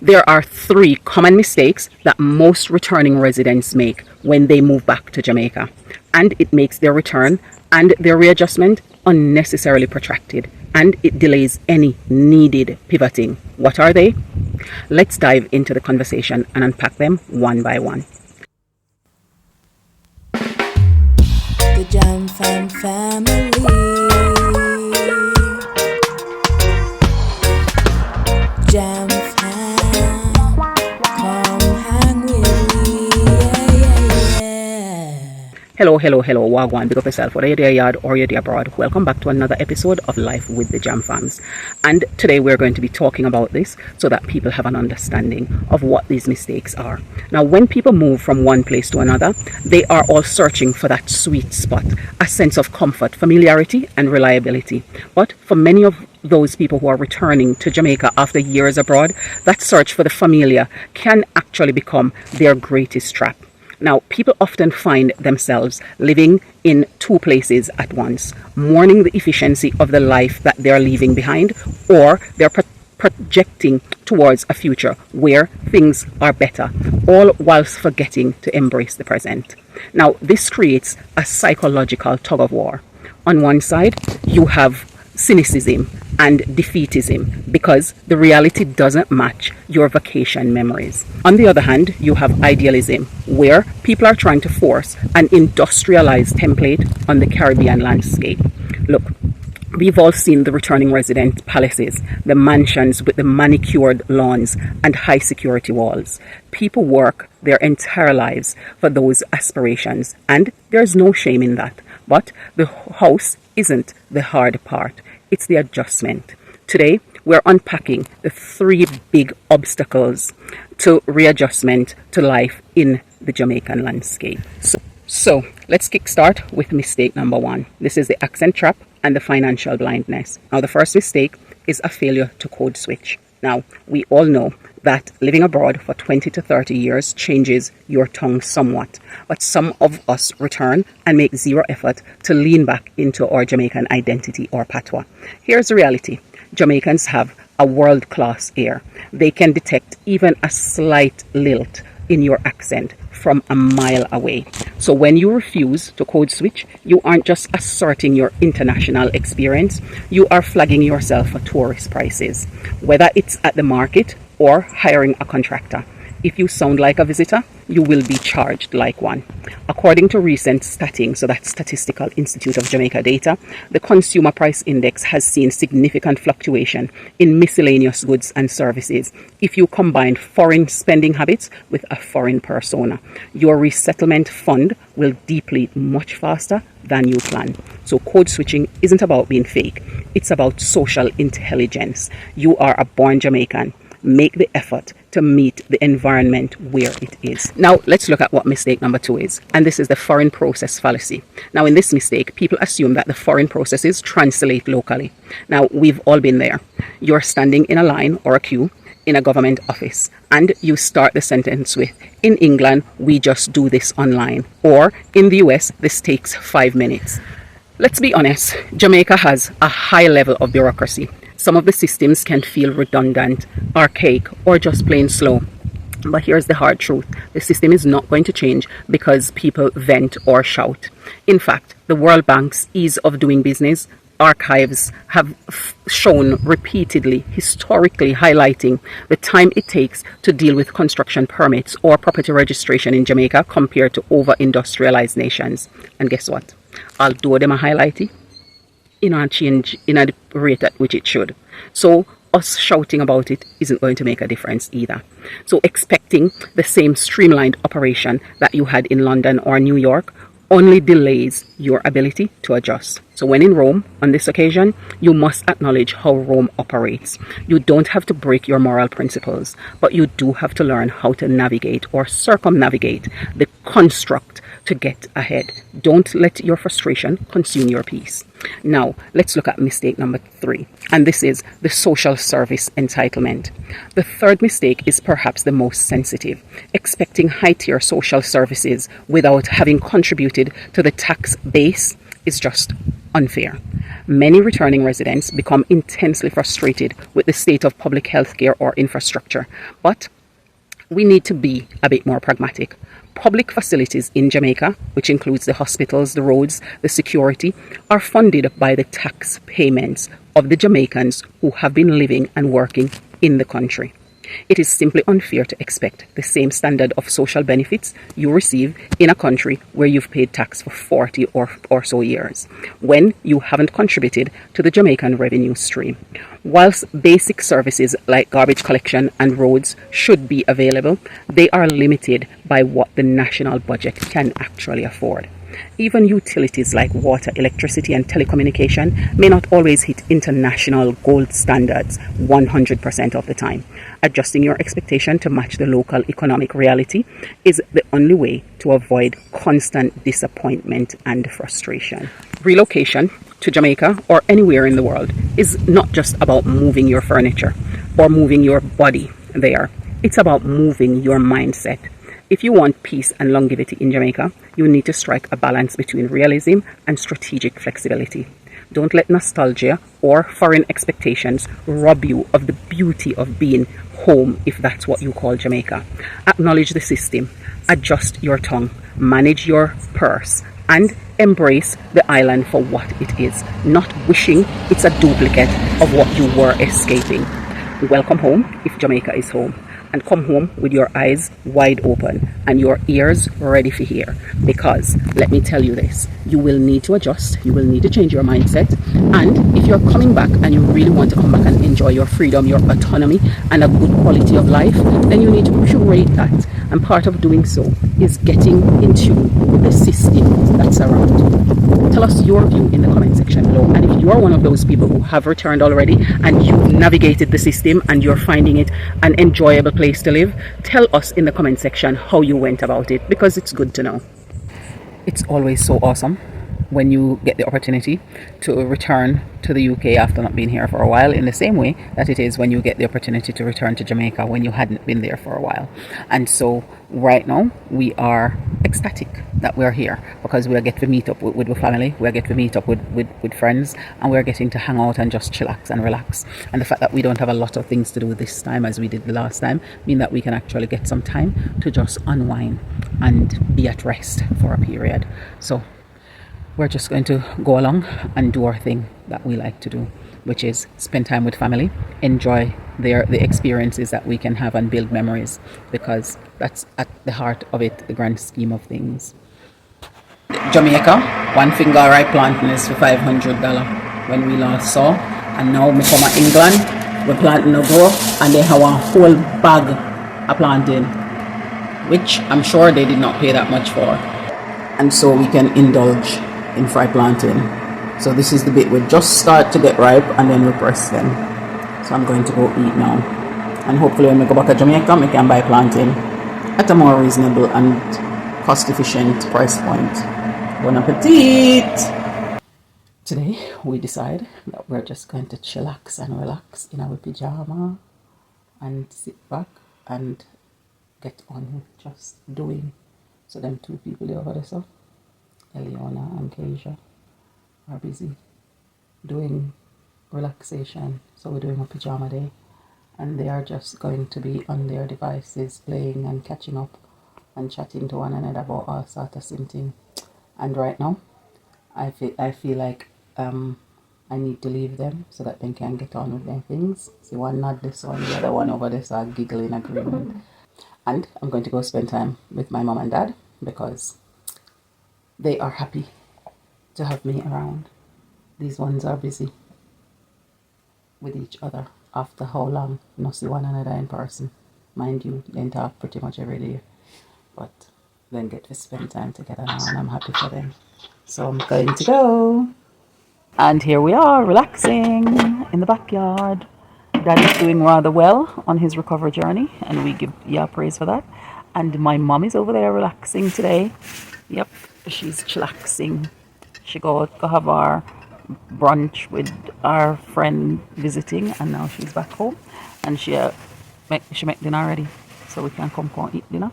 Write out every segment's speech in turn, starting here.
There are three common mistakes that most returning residents make when they move back to Jamaica, and it makes their return and their readjustment unnecessarily protracted, and it delays any needed pivoting. What are they? Let's dive into the conversation and unpack them one by one. The Jam Fam family. Jam Fam, come hang with me. Yeah. Hello, Wagwan, big up yourself, whether you're there yard or you're there abroad. Welcome back to another episode of Life with the Jam Fams. And today we're going to be talking about this so that people have an understanding of what these mistakes are. Now, when people move from one place to another, they are all searching for that sweet spot, a sense of comfort, familiarity, and reliability. But for many of those people who are returning to Jamaica after years abroad, that search for the familiar can actually become their greatest trap. Now, people often find themselves living in two places at once, mourning the efficiency of the life that they're leaving behind, or they're projecting towards a future where things are better, all whilst forgetting to embrace the present. Now, this creates a psychological tug of war. On one side, you have cynicism and defeatism because the reality doesn't match your vacation memories. On the other hand, you have idealism, where people are trying to force an industrialized template on the Caribbean landscape. Look, we've all seen the returning resident palaces, the mansions with the manicured lawns and high security walls. People work their entire lives for those aspirations, and there's no shame in that. But the house isn't the hard part. It's the adjustment. Today, we're unpacking the three big obstacles to readjustment to life in the Jamaican landscape. So let's kickstart with mistake number one. This is the accent trap and the financial blindness. Now, the first mistake is a failure to code switch. Now, we all know that living abroad for 20 to 30 years changes your tongue somewhat, but some of us return and make zero effort to lean back into our Jamaican identity or patois. Here's the reality. Jamaicans have a world-class ear. They can detect even a slight lilt in your accent from a mile away. So when you refuse to code switch, you aren't just asserting your international experience, you are flagging yourself for tourist prices, whether it's at the market or hiring a contractor. If you sound like a visitor, you will be charged like one. According to recent statting, so that's Statistical Institute of Jamaica data, the Consumer Price Index has seen significant fluctuation in miscellaneous goods and services. If you combine foreign spending habits with a foreign persona, your resettlement fund will deplete much faster than you plan. So code switching isn't about being fake. It's about social intelligence. You are a born Jamaican. Make the effort to meet the environment where it is. Now, let's look at what mistake number two is. And this is the foreign process fallacy. Now, in this mistake, people assume that the foreign processes translate locally. Now, we've all been there. You're standing in a line or a queue in a government office, and you start the sentence with, "In England, we just do this online," or "In the US, this takes 5 minutes." Let's be honest, Jamaica has a high level of bureaucracy. Some of the systems can feel redundant, archaic, or just plain slow. But here's the hard truth. The system is not going to change because people vent or shout. In fact, the World Bank's ease of doing business archives have shown repeatedly, historically highlighting the time it takes to deal with construction permits or property registration in Jamaica compared to over-industrialized nations. And guess what? Although them a highlight it, it not change in a rate at which it should. So us shouting about it isn't going to make a difference either. So expecting the same streamlined operation that you had in London or New York only delays your ability to adjust. So when in Rome, on this occasion, you must acknowledge how Rome operates. You don't have to break your moral principles, but you do have to learn how to navigate or circumnavigate the construct to get ahead. Don't let your frustration consume your peace. Now, let's look at mistake number 3, and this is the social service entitlement. The third mistake is perhaps the most sensitive, expecting high-tier social services without having contributed to the tax base is just unfair. Many returning residents become intensely frustrated with the state of public health care or infrastructure, but we need to be a bit more pragmatic. Public facilities in Jamaica, which includes the hospitals, the roads, the security, are funded by the tax payments of the Jamaicans who have been living and working in the country. It is simply unfair to expect the same standard of social benefits you receive in a country where you've paid tax for 40 or so years, when you haven't contributed to the Jamaican revenue stream. Whilst basic services like garbage collection and roads should be available, they are limited by what the national budget can actually afford. Even utilities like water, electricity, and telecommunication may not always hit international gold standards 100% of the time. Adjusting your expectation to match the local economic reality is the only way to avoid constant disappointment and frustration. Relocation to Jamaica or anywhere in the world is not just about moving your furniture or moving your body there. It's about moving your mindset. If you want peace and longevity in Jamaica, you need to strike a balance between realism and strategic flexibility. Don't let nostalgia or foreign expectations rob you of the beauty of being home, if that's what you call Jamaica. Acknowledge the system, adjust your tongue, manage your purse, and embrace the island for what it is, not wishing it's a duplicate of what you were escaping. Welcome home if Jamaica is home. And come home with your eyes wide open and your ears ready to hear, because let me tell you this, you will need to adjust, you will need to change your mindset, and if you're coming back and you really want to come back and enjoy your freedom, your autonomy, and a good quality of life, then you need to curate that, and part of doing so is getting in tune with the system that's around you. Tell us your view in the comment section below, and if you are one of those people who have returned already and you've navigated the system and you're finding it an enjoyable place to live, tell us in the comment section how you went about it, because it's good to know. It's always so awesome when you get the opportunity to return to the UK after not being here for a while, in the same way that it is when you get the opportunity to return to Jamaica when you hadn't been there for a while. And so right now we are ecstatic that we're here, because we are getting to meet up with the family, we are getting to meet up with friends, and we're getting to hang out and just chillax and relax. And the fact that we don't have a lot of things to do this time as we did the last time mean that we can actually get some time to just unwind and be at rest for a period. So we're just going to go along and do our thing that we like to do, which is spend time with family, enjoy the experiences that we can have, and build memories, because that's at the heart of it, the grand scheme of things. Jamaica, one finger ripe planting is for $500 when we last saw, and now we come to England, we're planting a grow, and they have a whole bag of planting, which I'm sure they did not pay that much for. And so we can indulge in fry plantain. So this is the bit we just start to get ripe, and then we press them. So I'm going to go eat now, and hopefully when we go back to Jamaica we can buy plantain at a more reasonable and cost efficient price point. Bon appetit! Today we decide that we're just going to chillax and relax in our pyjama and sit back and get on with just doing. So them two people over there, so Eliona and Keisha, are busy doing relaxation. So we're doing a pyjama day, and they are just going to be on their devices playing and catching up and chatting to one another about all sorts of something. And right now I feel like I need to leave them so that they can get on with their things. See, one nod this one, the other one over this are giggling agreement. And I'm going to go spend time with my mom and dad, because they are happy to have me around. These ones are busy with each other after how long not see one another in person. Mind you, they talk pretty much every day, but then get to spend time together now, and I'm happy for them. So I'm going to go. And here we are, relaxing in the backyard. Dad is doing rather well on his recovery journey, and we give praise for that. And my mom is over there relaxing today. Yep, she's chillaxing. She go have our brunch with our friend visiting, and now she's back home, and she make dinner already, so we can come eat dinner.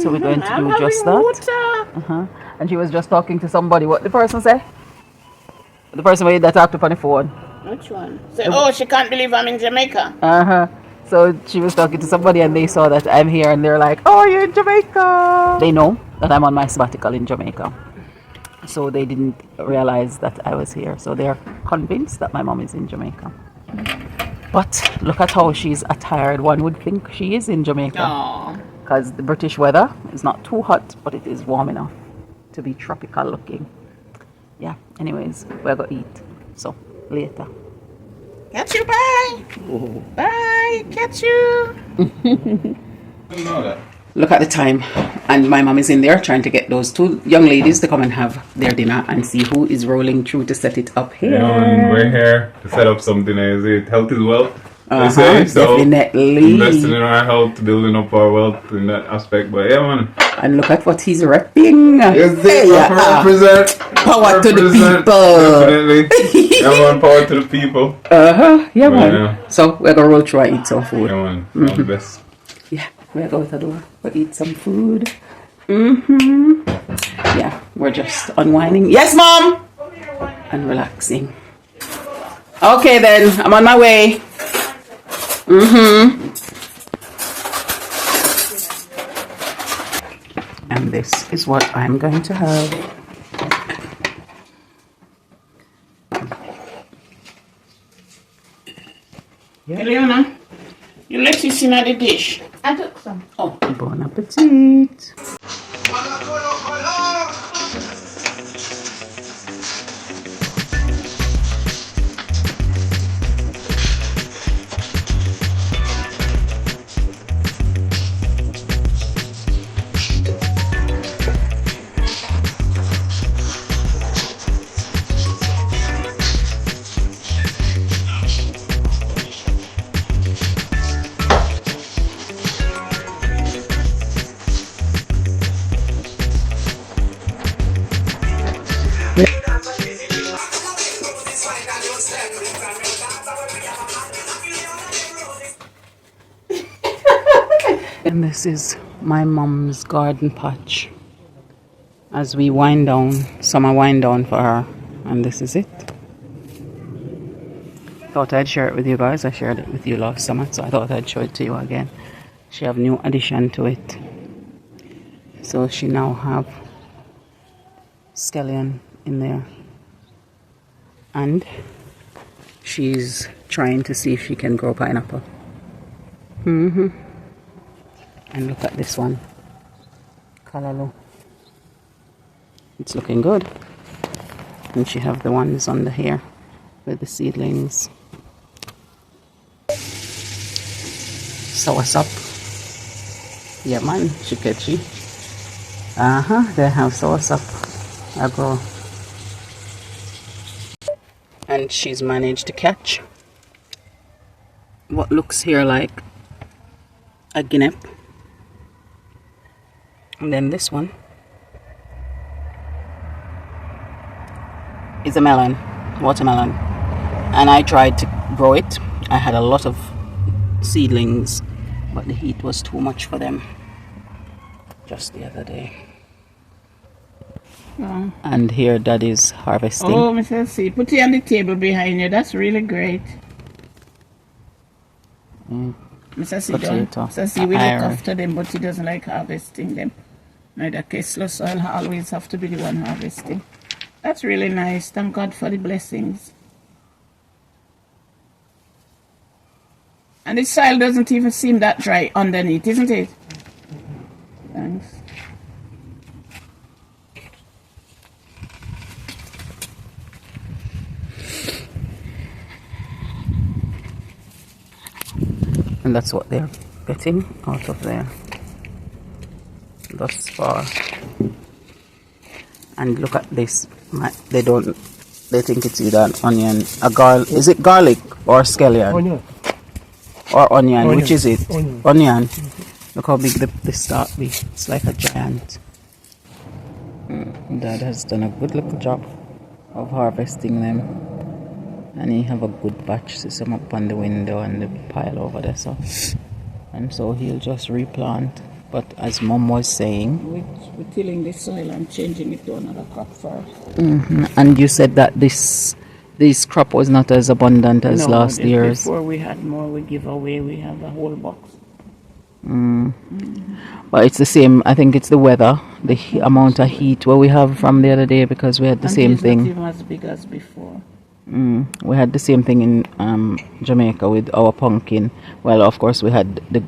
So we're going to do just that. And she was just talking to somebody. What the person say? The person that talked up on the phone. Which one? Say, oh, she can't believe I'm in Jamaica. Uh-huh. So she was talking to somebody and they saw that I'm here and they're like, oh, you're in Jamaica. They know that I'm on my sabbatical in Jamaica. So they didn't realize that I was here. So they're convinced that my mom is in Jamaica. But look at how she's attired. One would think she is in Jamaica. Because the British weather is not too hot, but it is warm enough to be tropical looking. Yeah, anyways, we're going to eat. So, later. Catch you, bye. Oh. Bye, catch you. Look at the time, and my mom is in there trying to get those two young ladies to come and have their dinner and see who is rolling through to set it up here. Yeah, man, we're here to set up something. Is it health is wealth? They say so. Definitely. Investing in our health, building up our wealth in that aspect. But yeah, man. And look at what he's repping. Represent. Power to the people. Definitely. Yeah, man. Power to the people. Yeah, man. Yeah. So we're gonna roll through and eat some food. Yeah, man. All the best. Yeah, we're going to the door. We'll eat some food. Yeah, we're just unwinding. Yes, Mom! And relaxing. Okay, then. I'm on my way. And this is what I'm going to have. Yeah. Leona, you let this in the dish. I took some. Oh, bon appetit. And this is my mom's garden patch as we wind down, summer wind down for her, and this is it. Thought I'd share it with you guys. I shared it with you last summer, so I thought I'd show it to you again. She have new addition to it, so she now have scallion in there, and she's trying to see if she can grow pineapple. And look at this one, callaloo. It's looking good. And she have the ones under here with the seedlings. Soursop. Yeah, man, she catchy. They have soursop. I grow. And she's managed to catch what looks here like a guinea. And then this one is a melon, watermelon. And I tried to grow it. I had a lot of seedlings, but the heat was too much for them just the other day. Oh. And here Daddy's harvesting. Oh, Mrs. C, put it on the table behind you. That's really great. Mr. C, Mr. C will look after them, but he doesn't like harvesting them. Neither Kessler soil always have to be the one harvesting. That's really nice. Thank God for the blessings. And the soil doesn't even seem that dry underneath, isn't it? Thanks. And that's what they're getting out of there thus far. And look at this. They think it's either an onion, is it garlic or scallion? Onion. Or onion. Which is it? Onion. Look how big the stalk be. It's like a giant. Dad has done a good little job of harvesting them. And he have a good batch system up on the window and the pile over there. And so he'll just replant But as Mom was saying, we're tilling the soil and changing it to another crop first. And you said that this crop was not as abundant as last year's. Before we had more, we give away. We have a whole box. But it's the same. I think it's the weather, the amount of heat what we have from the other day, because we had the same thing. Not even as big as before. We had the same thing in Jamaica with our pumpkin. Well, of course, we had the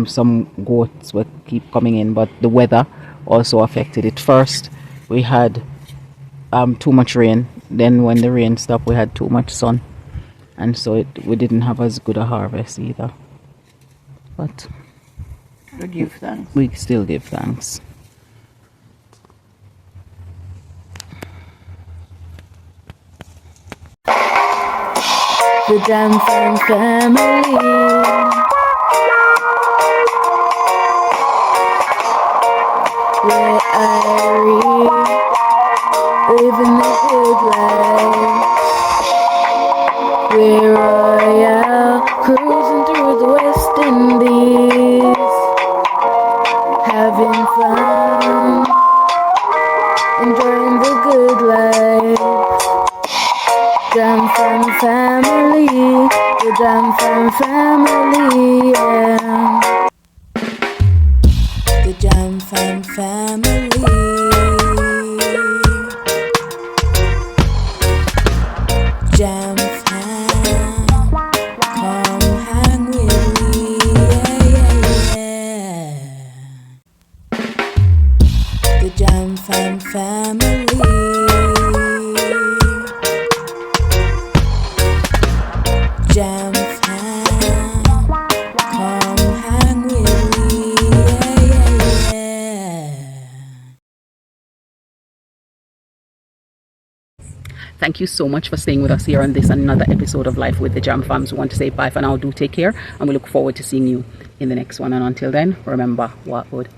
some goats would keep coming in, but the weather also affected it. First, we had too much rain. Then, when the rain stopped, we had too much sun, and so we didn't have as good a harvest either. But we give thanks. We still give thanks. The Jam Fam family. Where Irie living the good life. We're royal, cruising through the West Indies, having fun, enjoying the good life. Jam Fam family, the Jam Fam family, yeah. The Jam Fam family. Jam Fam, come hang with me, yeah. The Jam Fam family. Jam Fam, come hang with me, yeah. Thank you so much for staying with us here on this another episode of Life with the Jam Fams. We want to say bye for now. Do take care, and we look forward to seeing you in the next one. And until then, remember what would.